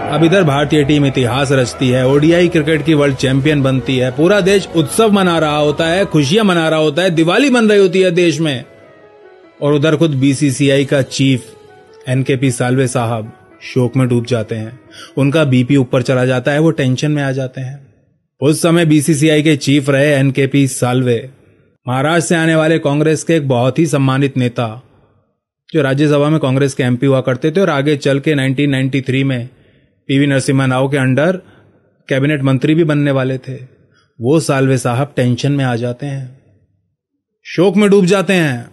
अब इधर भारतीय टीम इतिहास रचती है, ओडीआई क्रिकेट की वर्ल्ड चैंपियन बनती है, पूरा देश उत्सव मना रहा होता है, खुशियां मना रहा होता है, दिवाली बन रही होती है देश में। और उधर खुद बीसीसीआई का चीफ एनकेपी साल्वे साहब शोक में डूब जाते हैं, उनका बीपी ऊपर चला जाता है, वो टेंशन में आ जाते हैं। उस समय बीसीसीआई के चीफ रहे एनकेपी साल्वे, महाराष्ट्र से आने वाले कांग्रेस के एक बहुत ही सम्मानित नेता, जो राज्यसभा में कांग्रेस के एमपी हुआ करते थे और आगे चल के 1993 में पीवी नरसिम्हा राव के अंडर कैबिनेट मंत्री भी बनने वाले थे। वो साल्वे साहब टेंशन में आ जाते हैं, शोक में डूब जाते हैं,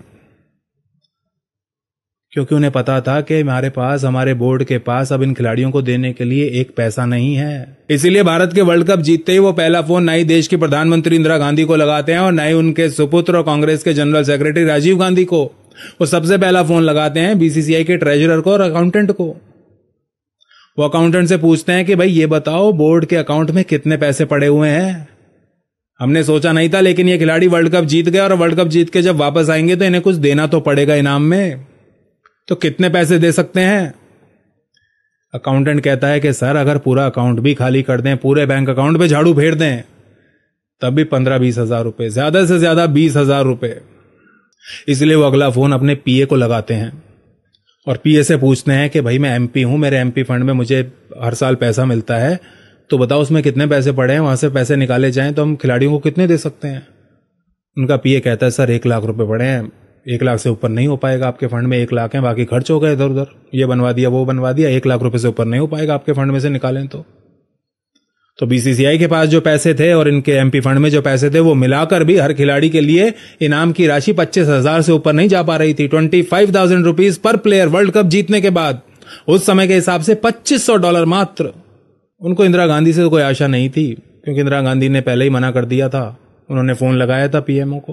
क्योंकि उन्हें पता था कि हमारे बोर्ड के पास अब इन खिलाड़ियों को देने के लिए एक पैसा नहीं है। इसीलिए भारत के वर्ल्ड कप जीतते ही वो पहला फोन ना ही देश की प्रधानमंत्री इंदिरा गांधी को लगाते हैं और ना ही उनके सुपुत्र और कांग्रेस के जनरल सेक्रेटरी राजीव गांधी को। वो सबसे पहला फोन लगाते हैं बीसीसीआई के ट्रेजरर को और अकाउंटेंट को। वो अकाउंटेंट से पूछते हैं कि भाई ये बताओ, बोर्ड के अकाउंट में कितने पैसे पड़े हुए हैं? हमने सोचा नहीं था, लेकिन ये खिलाड़ी वर्ल्ड कप जीत गए और वर्ल्ड कप जीत के जब वापस आएंगे तो इन्हें कुछ देना तो पड़ेगा इनाम में, तो कितने पैसे दे सकते हैं? अकाउंटेंट कहता है कि सर, अगर पूरा अकाउंट भी खाली कर दें, पूरे बैंक अकाउंट पे झाड़ू फेर दें, तब भी 15-20 हजार रुपए, ज्यादा से ज्यादा 20 हजार रुपए। इसलिए वो अगला फोन अपने पीए को लगाते हैं और पीए से पूछते हैं कि भाई मैं एमपी हूं, मेरे एमपी फंड में मुझे हर साल पैसा मिलता है, तो बताओ उसमें कितने पैसे पड़े हैं, वहां से पैसे निकाले जाएं तो हम खिलाड़ियों को कितने दे सकते हैं? उनका पीए कहता है सर 1 लाख रुपए पड़े हैं, 1 लाख से ऊपर नहीं हो पाएगा, आपके फंड में 1 लाख है, बाकी खर्च हो गए इधर उधर, ये बनवा दिया वो बनवा दिया, 1 लाख रुपए से ऊपर नहीं हो पाएगा आपके फंड में से निकालें तो बीसीसीआई के पास जो पैसे थे और इनके एमपी फंड में जो पैसे थे, वो मिलाकर भी हर खिलाड़ी के लिए इनाम की राशि 25,000 से ऊपर नहीं जा पा रही थी। 25,000 rupees per player world cup जीतने के बाद, उस समय के हिसाब से $2,500 मात्र। उनको इंदिरा गांधी से तो कोई आशा नहीं थी, क्योंकि इंदिरा गांधी ने पहले ही मना कर दिया था। उन्होंने फोन लगाया था पीएमओ को,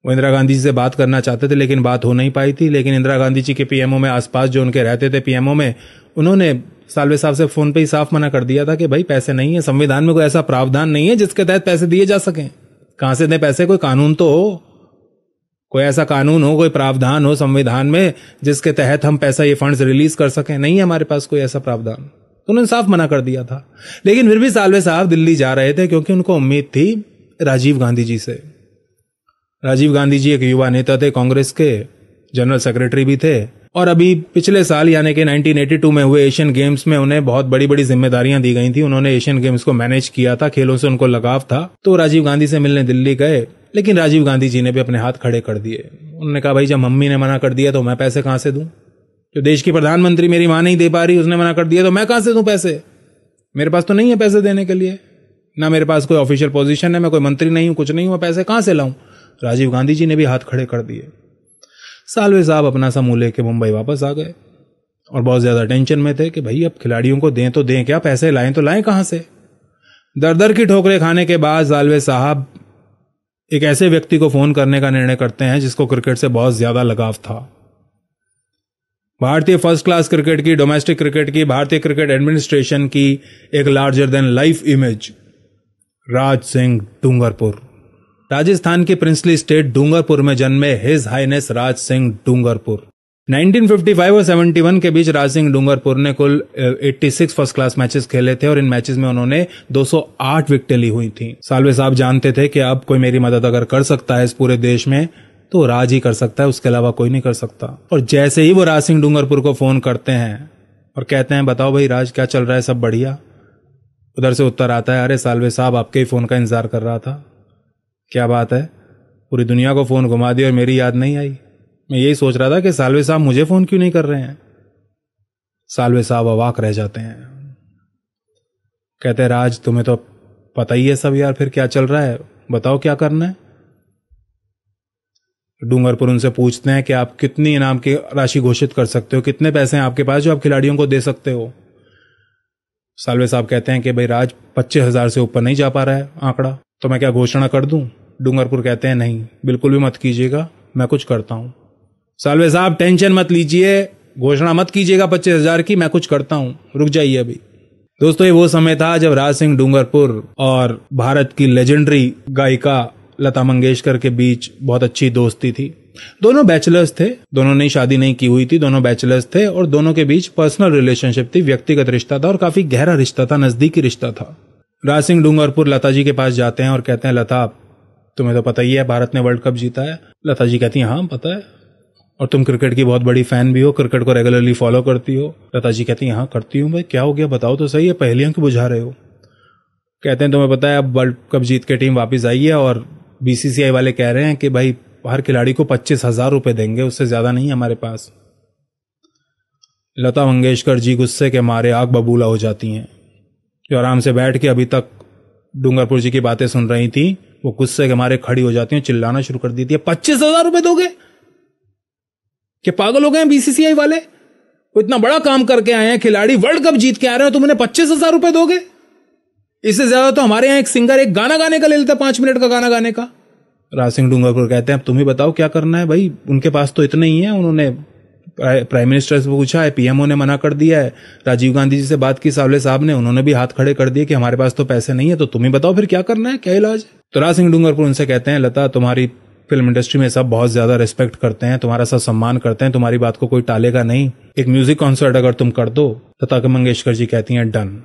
वो इंदिरा गांधी जी से बात करना चाहते थे, लेकिन बात हो नहीं पाई थी। लेकिन इंदिरा गांधी जी के पीएमओ में आसपास जो उनके रहते थे पीएमओ में, उन्होंने साल्वे साहब से फोन पे ही साफ मना कर दिया था कि भाई पैसे नहीं है, संविधान में कोई ऐसा प्रावधान नहीं है जिसके तहत पैसे दिए जा सकें। कहां से दें पैसे? कोई कानून तो हो, कोई ऐसा कानून हो, कोई प्रावधान हो संविधान में जिसके तहत हम पैसा, ये फंड्स रिलीज कर सकें। नहीं है हमारे पास कोई ऐसा प्रावधान, तो उन्होंने साफ मना कर दिया था। लेकिन फिर भी साल्वे साहब दिल्ली जा रहे थे, क्योंकि उनको उम्मीद थी राजीव गांधी जी से। राजीव गांधी जी एक युवा नेता थे, कांग्रेस के जनरल सेक्रेटरी भी थे, और अभी पिछले साल यानी कि 1982 में हुए एशियन गेम्स में उन्हें बहुत बड़ी बड़ी जिम्मेदारियां दी गई थी। उन्होंने एशियन गेम्स को मैनेज किया था, खेलों से उनको लगाव था। तो राजीव गांधी से मिलने दिल्ली गए, लेकिन राजीव गांधी जी ने भी अपने हाथ खड़े कर दिए। उन्होंने कहा भाई जब मम्मी ने मना कर दिया तो मैं पैसे कहां से दूं? जो देश की प्रधानमंत्री मेरी मां नहीं दे पा रही, उसने मना कर दिया तो मैं कहां से दूं पैसे? मेरे पास तो नहीं है पैसे देने के लिए, ना मेरे पास कोई ऑफिशियल पोजीशन है, मैं कोई मंत्री नहीं हूं, कुछ नहीं हूं, मैं पैसे कहां से लाऊं? राजीव गांधी जी ने भी हाथ खड़े कर दिए। साल्वे साहब अपना समूह लेके मुंबई वापस आ गए और बहुत ज्यादा टेंशन में थे कि भाई अब खिलाड़ियों को दें तो दें क्या, पैसे लाएं तो लाएं कहां से? दर दर की ठोकरें खाने के बाद साल्वे साहब एक ऐसे व्यक्ति को फोन करने का निर्णय करते हैं जिसको क्रिकेट से बहुत ज्यादा लगाव था। भारतीय फर्स्ट क्लास क्रिकेट की, डोमेस्टिक क्रिकेट की, भारतीय क्रिकेट एडमिनिस्ट्रेशन की एक larger than life image, Raj Singh Dungarpur. Rajasthan के प्रिंसली स्टेट डूंगरपुर में जन्मे हिज हाइनेस राज सिंह डूंगरपुर। 1955 और 71 के बीच राज सिंह डूंगरपुर ने कुल 86 फर्स्ट क्लास मैचेस खेले थे और इन मैचेस में उन्होंने 208 विकेटें ली हुई थी। साल्वे साहब जानते थे कि अब कोई मेरी मदद अगर कर सकता है इस पूरे देश में तो राज ही कर सकता है, उसके अलावा कोई नहीं कर सकता। और जैसे ही वो राज सिंह डूंगरपुर को फोन करते हैं और कहते हैं बताओ भाई राज क्या चल रहा है, सब बढ़िया? उधर से उत्तर आता है, अरे साल्वे साहब आपके ही फोन का इंतजार कर रहा था। क्या बात है, पूरी दुनिया को फोन घुमा दी और मेरी याद नहीं आई? मैं यही सोच रहा था कि साल्वे साहब मुझे फोन क्यों नहीं कर रहे हैं। साल्वे साहब अवाक रह जाते हैं, कहते हैं राज तुम्हें तो पता ही है सब यार, फिर क्या चल रहा है, बताओ क्या करना है। डूंगरपुर उनसे पूछते हैं कि आप कितनी इनाम की राशि घोषित कर सकते हो, कितने पैसे हैं आपके पास जो आप खिलाड़ियों को दे सकते हो। साल्वे साहब कहते हैं कि भाई राज 25,000 से ऊपर नहीं जा पा रहा है आंकड़ा, तो मैं क्या घोषणा कर दूं? डूंगरपुर कहते हैं नहीं, बिल्कुल भी मत कीजिएगा, मैं कुछ करता हूं। साल्वे साहब टेंशन मत लीजिए, घोषणा मत कीजिएगा 25,000 की, मैं कुछ करता हूं, रुक जाइए अभी। दोस्तों ये वो समय था जब राज सिंह डूंगरपुर और भारत की लेजेंडरी गायिका लता मंगेशकर के बीच बहुत अच्छी दोस्ती थी। दोनों बैचलर्स थे, दोनों ने शादी नहीं की हुई थी, दोनों बैचलर्स थे और दोनों के बीच पर्सनल रिलेशनशिप थी, व्यक्तिगत रिश्ता था और काफी गहरा रिश्ता था, नजदीकी रिश्ता था। राज सिंह डूंगरपुर लता जी के पास जाते हैं और कहते हैं, लता तुम्हें तो पता ही है भारत ने वर्ल्ड कप जीता है। लता जी कहती हैं, हाँ पता है, और तुम क्रिकेट की बहुत बड़ी फैन भी हो, क्रिकेट को रेगुलरली फॉलो करती हो। लता जी कहती हैं, हाँ करती हूँ। भाई क्या हो गया, बताओ तो सही है, पहेलियां क्यों बुझा रहे हो। कहते हैं, तुम्हें पता है अब वर्ल्ड कप जीत के टीम वापस आई है और बीसीसीआई वाले कह रहे हैं कि भाई हर खिलाड़ी को 25,000 रुपए देंगे, उससे ज्यादा नहीं हमारे पास। लता मंगेशकर जी गुस्से के मारे आग बबूला हो जाती हैं। जो आराम से बैठ के अभी तक डूंगरपुर जी की बातें सुन रही थी, वो गुस्से के मारे खड़ी हो जाती हैं, चिल्लाना शुरू कर देती है, 25,000 रुपए दोगे? क्या पागल हो गए हैं बीसीसीआई वाले? वो इतना बड़ा काम करके आए हैं, खिलाड़ी वर्ल्ड कप जीत के आ रहे हो, तुम उन्हें 25,000 रुपए दोगे? इससे ज्यादा तो हमारे यहां एक सिंगर एक गाना गाने का ले लेता, 5 मिनट का गाना गाने का। राज सिंह डूंगरपुर कहते हैं, अब तुम ही बताओ क्या करना है भाई, उनके पास तो इतने ही है। उन्होंने प्राइम मिनिस्टर से पूछा है, पीएमओ ने मना कर दिया है, राजीव गांधी जी से बात की सावले साहब ने, उन्होंने भी हाथ खड़े कर दिए कि हमारे पास तो पैसे नहीं है, तो तुम ही बताओ फिर क्या करना है, क्या इलाज है। तो राज सिंह डूंगरपुर उनसे कहते हैं, लता तुम्हारी फिल्म इंडस्ट्री में सब बहुत ज्यादा रिस्पेक्ट करते हैं, तुम्हारा सब सम्मान करते हैं, तुम्हारी बात को कोई टालेगा नहीं। एक म्यूजिक कॉन्सर्ट अगर तुम कर दो। लता मंगेशकर जी कहती हैं, डन,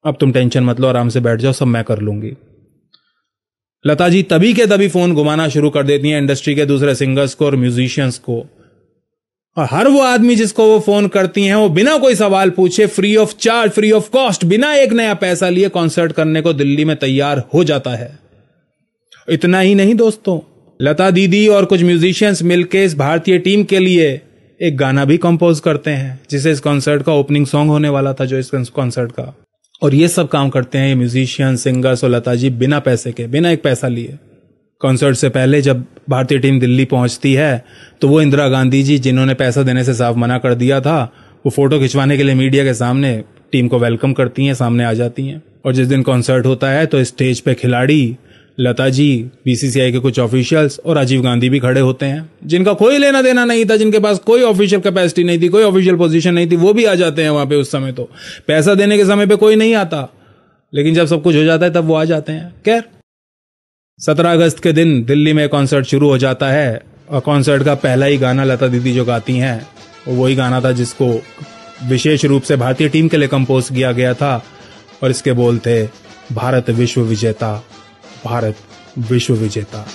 अब तुम टेंशन मत लो, आराम से बैठ जाओ, सब मैं कर लूंगी। लता जी तभी के तभी फोन घुमाना शुरू कर देती हैं इंडस्ट्री के दूसरे सिंगर्स को और म्यूजिशियंस को, और हर वो आदमी जिसको वो फोन करती हैं वो बिना कोई सवाल पूछे, free of charge, free of cost, बिना एक नया पैसा लिए कॉन्सर्ट करने को दिल्ली में तैयार हो जाता है। इतना ही नहीं दोस्तों, लता दीदी और कुछ म्यूजिशियंस मिलकर इस भारतीय टीम के लिए एक गाना भी कंपोज करते हैं, जिसे इस कॉन्सर्ट का ओपनिंग सॉन्ग होने वाला था, जो इस कॉन्सर्ट का। और ये सब काम करते हैं ये म्यूजिशियन, सिंगर्स और लता जी बिना पैसे के, बिना एक पैसा लिए। कॉन्सर्ट से पहले जब भारतीय टीम दिल्ली पहुंचती है तो वो इंदिरा गांधी जी, जिन्होंने पैसा देने से साफ मना कर दिया था, वो फोटो खिंचवाने के लिए मीडिया के सामने टीम को वेलकम करती हैं, सामने आ जाती हैं। और जिस दिन कॉन्सर्ट होता है तो स्टेज पे खिलाड़ी, लता जी, बीसीसीआई के कुछ ऑफिशियल्स और राजीव गांधी भी खड़े होते हैं, जिनका कोई लेना देना नहीं था, जिनके पास कोई ऑफिशियल कैपेसिटी नहीं थी, कोई ऑफिशियल पोजीशन नहीं थी, वो भी आ जाते हैं वहां पे। उस समय तो पैसा देने के समय पे कोई नहीं आता, लेकिन जब सब कुछ हो जाता है तब वो आ जाते हैं। खैर, 17 अगस्त के दिन दिल्ली में कॉन्सर्ट शुरू हो जाता है और कॉन्सर्ट का पहला ही गाना लता दीदी जो गाती हैं वो वही गाना था जिसको विशेष रूप से भारतीय टीम के लिए कंपोज किया गया था, और इसके बोल थे, भारत विश्व विजेता, भारत विश्व विजेता।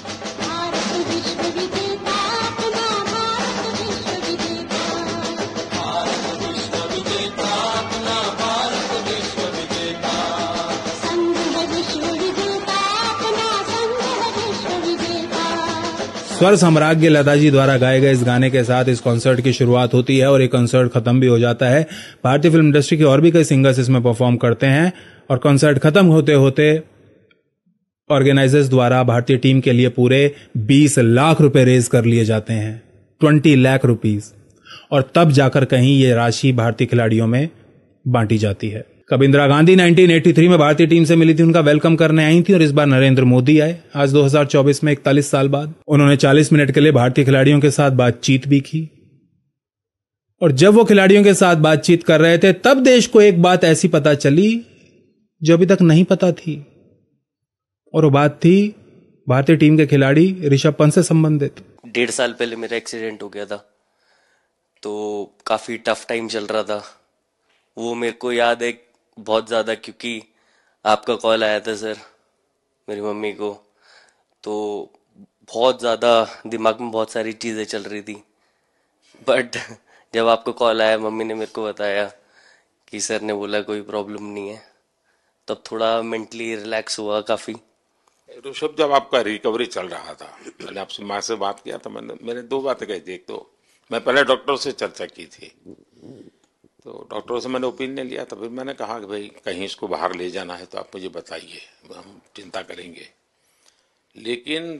स्वर साम्राज्य लता जी द्वारा गाए गए इस गाने के साथ इस कॉन्सर्ट की शुरुआत होती है और ये कॉन्सर्ट खत्म भी हो जाता है। भारतीय फिल्म इंडस्ट्री के और भी कई सिंगर्स इसमें परफॉर्म करते हैं और कॉन्सर्ट खत्म होते होते ऑर्गेनाइजर्स द्वारा भारतीय टीम के लिए पूरे 20 लाख रुपए रेज कर लिए जाते हैं, 20 लाख रुपीस, और तब जाकर कहीं ये राशि भारतीय खिलाड़ियों में बांटी जाती है। कब इंदिरा गांधी 1983 में भारतीय टीम से मिली थी, उनका वेलकम करने आई थी, और इस बार नरेंद्र मोदी आए आज 2024 में 41 साल बाद। उन्होंने 40 मिनट के लिए भारतीय खिलाड़ियों के साथ बातचीत भी की, और जब वो खिलाड़ियों के साथ बातचीत कर रहे थे तब देश को एक बात ऐसी पता चली जो अभी तक नहीं पता थी, और वो बात थी भारतीय टीम के खिलाड़ी ऋषभ पंत से संबंधित। 1.5 साल पहले मेरा एक्सीडेंट हो गया था, तो काफी टफ टाइम चल रहा था। वो मेरे को याद है बहुत ज्यादा, क्योंकि आपका कॉल आया था सर मेरी मम्मी को, तो बहुत ज्यादा दिमाग में बहुत सारी चीजें चल रही थी। बट जब आपका कॉल आया, मम्मी ने मेरे को बताया कि सर ने बोला कोई प्रॉब्लम नहीं है, तब थोड़ा मेंटली रिलैक्स हुआ काफी। ऋषभ, जब आपका रिकवरी चल रहा था, मैंने आपसे माँ से बात किया था, मैंने 2 बातें कही थी। एक तो मैं पहले डॉक्टर से चर्चा की थी, तो डॉक्टरों से मैंने ओपिनियन लिया था, फिर मैंने कहा कि भाई कहीं इसको बाहर ले जाना है तो आप मुझे बताइए, हम चिंता करेंगे। लेकिन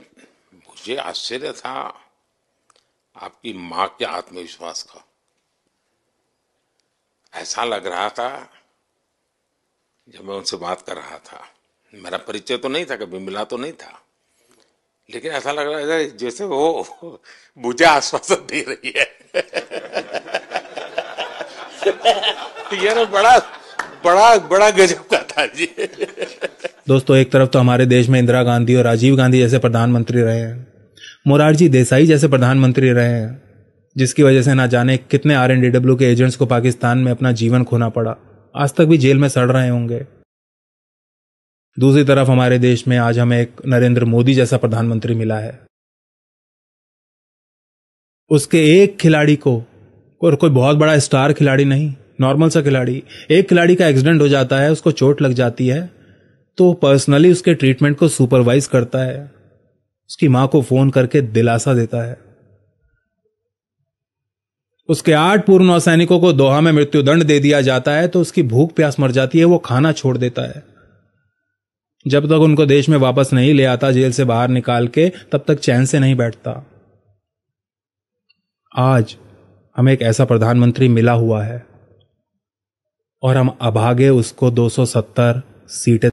मुझे आश्चर्य था आपकी माँ के आत्मविश्वास का। ऐसा लग रहा था जब मैं उनसे बात कर रहा था, मेरा परिचय तो नहीं था, कभी मिला तो नहीं था, लेकिन ऐसा लग रहा है जैसे वो मुझे आश्वासन दे रही है। यार बड़ा गजब का था जी। दोस्तों, एक तरफ तो हमारे देश में इंदिरा गांधी और राजीव गांधी जैसे प्रधानमंत्री रहे हैं, मोरारजी देसाई जैसे प्रधानमंत्री रहे हैं, जिसकी वजह से ना जाने कितने RNDW के एजेंट्स को पाकिस्तान में अपना जीवन खोना पड़ा, आज तक भी जेल में सड़ रहे होंगे। दूसरी तरफ हमारे देश में आज हमें एक नरेंद्र मोदी जैसा प्रधानमंत्री मिला है। उसके एक खिलाड़ी को, और कोई बहुत बड़ा स्टार खिलाड़ी नहीं, नॉर्मल सा खिलाड़ी, एक खिलाड़ी का एक्सीडेंट हो जाता है, उसको चोट लग जाती है, तो पर्सनली उसके ट्रीटमेंट को सुपरवाइज करता है, उसकी मां को फोन करके दिलासा देता है। उसके 8 पूर्व नौसैनिकों को दोहा में मृत्युदंड दे दिया जाता है तो उसकी भूख प्यास मर जाती है, वो खाना छोड़ देता है। जब तक उनको देश में वापस नहीं ले आता जेल से बाहर निकाल के, तब तक चैन से नहीं बैठता। आज हमें एक ऐसा प्रधानमंत्री मिला हुआ है और हम अभागे उसको 270 सीटें